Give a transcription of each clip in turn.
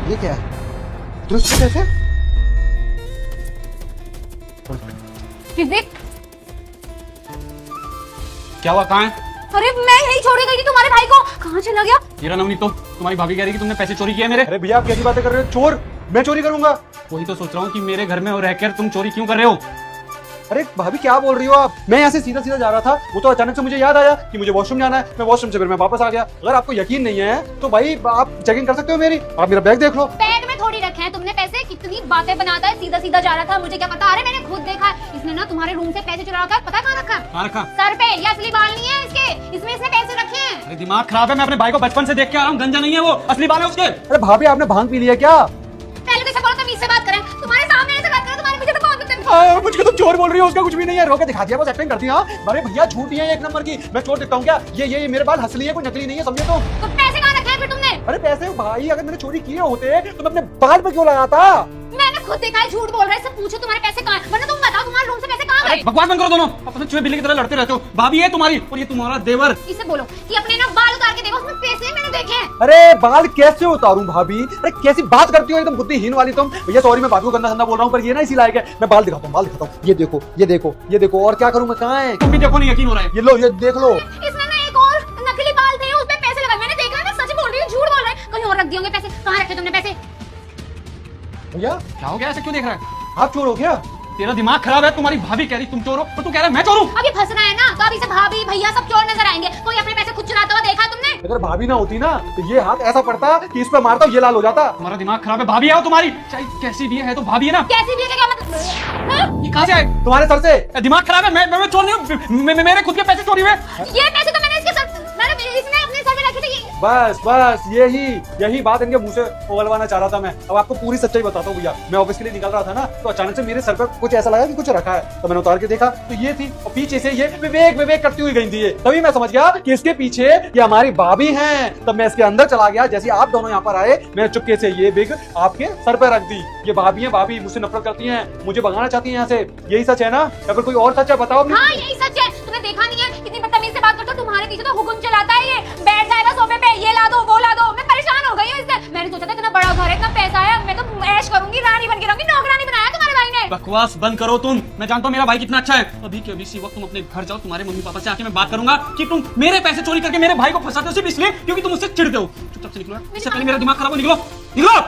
ये क्या है? दुरुस्त कैसे? फिजिक, क्या हुआ, कहाँ है? अरे मैं यही छोड़ गई थी तुम्हारे भाई को, कहाँ चला गया? ये रहा नवनीत, तो तुम्हारी भाभी कह रही कि तुमने पैसे चोरी किए मेरे। अरे भैया आप कैसी बातें कर रहे हो? चोर? मैं चोरी करूंगा? वही तो सोच रहा हूँ कि मेरे घर में और रहकर तुम चोरी क्यों कर रहे हो। अरे भाभी क्या बोल रही हो आप? मैं यहाँ से सीधा सीधा जा रहा था, वो तो अचानक से मुझे याद आया कि मुझे वॉशरूम जाना है। मैं वॉशरूम से फिर मैं वापस आ गया। अगर आपको यकीन नहीं है तो भाई आप चेकिंग कर सकते हो मेरी। आप मेरा बैग देख लो। बैग में थोड़ी रखे हैं तुमने पैसे, कितनी बातें बनाता है, सीधा सीधा जा रहा था, मुझे क्या पता। अरे मैंने खुद देखा, इसने ना तुम्हारे रूम से पैसे चुरा रखा है, पता है कहाँ रखा? कहाँ रखा? सर पे। ये असली बाल नहीं है इसके, इसमें इसने पैसे रखे हैं। अरे दिमाग खराब है, मैं अपने भाई को बचपन से देख के आ रहा हूँ, गंजा नहीं है वो, असली बाल है उसके। अरे भाभी आपने भांग पी लिया क्या? पहले तो ऐसा बोलो, तमीज से बात करें, तुम्हारे सामने ऐसे बात करें, तुम्हारे पीछे तो बहुत बदतमीज। मुझे तुम चोर बोल रही हो, उसका कुछ भी नहीं है। रोके दिखा दिया, बस एक्टिंग करती है। अरे भैया झूठी है एक नंबर की। मैं चोर दिखता हूँ क्या? ये मेरे बाल असली है, कोई नकली नहीं है, समझे तुम? तो पैसे कहाँ रखे हैं फिर तुमने? अरे पैसे भाई अगर मैंने चोरी किए होते तो मैं अपने बाल पे क्यों लगाता? मैंने खुद देखा है, झूठ बोल रहा है। इससे पूछो तुम्हारे पैसे कहाँ हैं, वरना तुम बताओ तुम्हारे रूम से पैसे कहाँ गए? बकवास बंद करो दोनों, अपने चूहे बिल्ली की तरह लड़ते रहते हो। भाभी है तुम्हारी और ये तुम्हारा देवर। इसे बोलो कि अपने ना बाल उतार के देखो, उसमें पैसे मैंने देखे हैं। अरे बाल कैसे उतारूं भाभी? अरे कैसी बात करती हो, एकदम बुद्धिहीन वाली तुम। भैया सॉरी, मैं बाबू गंदा गंदा बोल रहा हूँ, पर ये ना इसी लायक है। मैं बाल दिखाता हूँ, बाल दिखाता हूँ। ये देखो ये देखो ये देखो। और क्या करूँ मैं? कहाँ है? तुम भी देखो, नहीं यकीन हो रहा है। ये लो, ये देख लो। इसने ना एक और नकली बाल थे, उसपे पैसे लगाए। मैंने देखा है, मैं सच बोल रही हूँ, झूठ बोल रहा है। कहीं और रख दिए होंगे पैसे। कहाँ रखे तुमने पैसे? भैया क्या हो गया, ऐसे क्यों देख रहा है? आप चोर हो क्या? तेरा दिमाग खराब है। तुम्हारी भाभी कह रही तुम चोर हो और तू कह रहा है मैं चोर हूँ। अभी फंसना है ना, तो अभी से भाभी भैया सब चोर नजर आएंगे। कोई अपने पैसे खुद चुराता हुआ देखा है तुमने? अगर भाभी ना होती ना तो ये हाथ ऐसा पड़ता कि इस पे मारता ये लाल हो जाता। तुम्हारा दिमाग खराब है। भाभी है वो तुम्हारी, चाहे कैसी भी है तो भाभी है ना। कैसी भी है, क्या मतलब? हाँ? ये कहाँ से आए? तुम्हारे सर से। दिमाग खराब है। मैं चोर नहीं हूँ, मेरे खुद के पैसे चोरी हुए। ये पैसे तो मैंने इसके सर, इसने अपने सर में रखे थे। बस यही बात इनके मुंह से उगलवाना चाह रहा था मैं। अब आपको पूरी सच्चाई बताता हूँ भैया। मैं ऑफिस के लिए निकल रहा था ना, तो अचानक से मेरे सर पर कुछ ऐसा लगा कि कुछ रखा है। तो मैंने उतार के देखा तो ये थी, और पीछे से ये विवेक करती हुई गई थी। ये तभी मैं समझ गया कि इसके पीछे ये हमारी भाभी हैं। तब मैं इसके अंदर चला गया। जैसे आप दोनों यहाँ पर आए, मैं चुपके से ये बिग आपके सर पर रख दी। ये भाभी है, भाभी मुझसे नफरत करती हैं, मुझे भगाना चाहती हैं यहाँ से। यही सच है ना? या फिर कोई और सच है? बताओ। हाँ यही सच है। तुम्हें देखा नहीं है कितनी बदतमीज से बात करते हो? तुम्हारे पीछे तो हुकुम चलाता है ये। बैठ जाएगा सोफे पे, ये ला दो वो ला दो। मैं परेशान हो गई हूँ इससे। मैंने सोचा था इतना बड़ा घर है, इतना पैसा है, मैं तो ऐश करूंगी, रानी बन के रहूंगी। नौकरानी बनाया तुम्हारे भाई ने। बकवास बंद करो तुम। मैं जानता हूँ मेरा भाई कितना अच्छा है। अभी के अभी इसी वक्त तुम अपने घर जाओ, तुम्हारे मम्मी पापा से आके मैं बात करूंगा कि तुम मेरे पैसे चोरी करके मेरे भाई को फंसाते हो सिर्फ इसलिए क्योंकि तुम मुझसे चिढ़ते हो। चुपचाप से निकलो, इससे पहले मेरा दिमाग खराब हो। निकलो निकलो।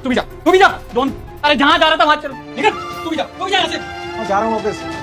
तू भी जा, तू भी जा। अरे जहाँ जा रहा था वहां चलो। निकल, तू भी जा यहाँ से। मैं जा रहा हूँ ऑफिस।